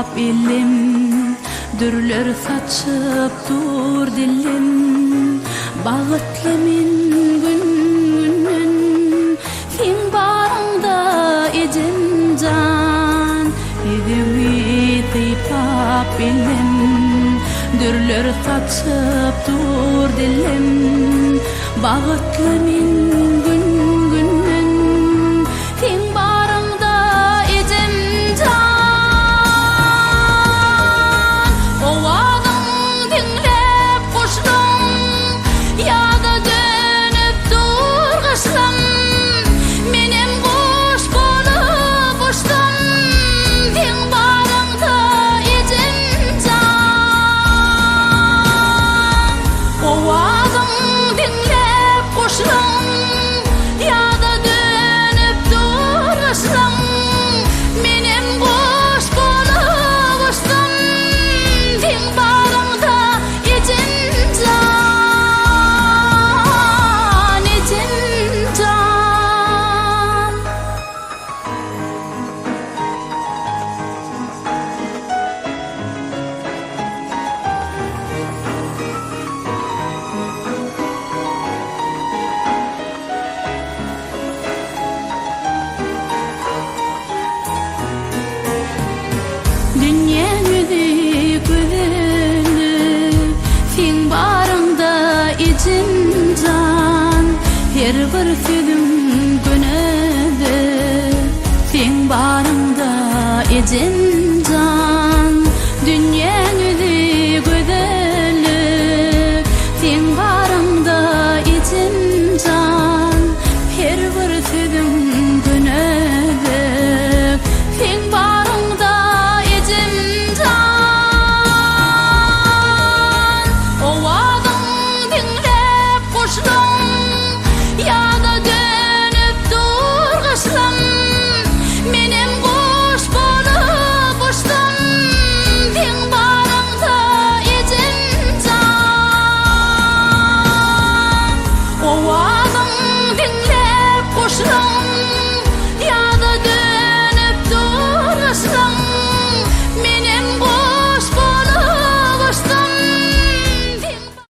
pap ilim, dürler saçıp dur dilim. Bağıtlı min günnen, sen barında ecem can. Edewiti pap ilim, dürler saçıp dur dilim. Bağıtlı min günnen, sen barında ecem can. O adam dinlep kuştum, ya da dönüp dur kışlım. Menem kuş bolup uçtum, sen barında ecem can. O adam dinlep kuştum, ya da dönüp dur kışlım. Menem kuş bolup uçtum, sen barında ecem can, ecem can. Dünya yüzü gülünüp, sen barında ecem can. Her bir sözüm günüdür, sen barında ecem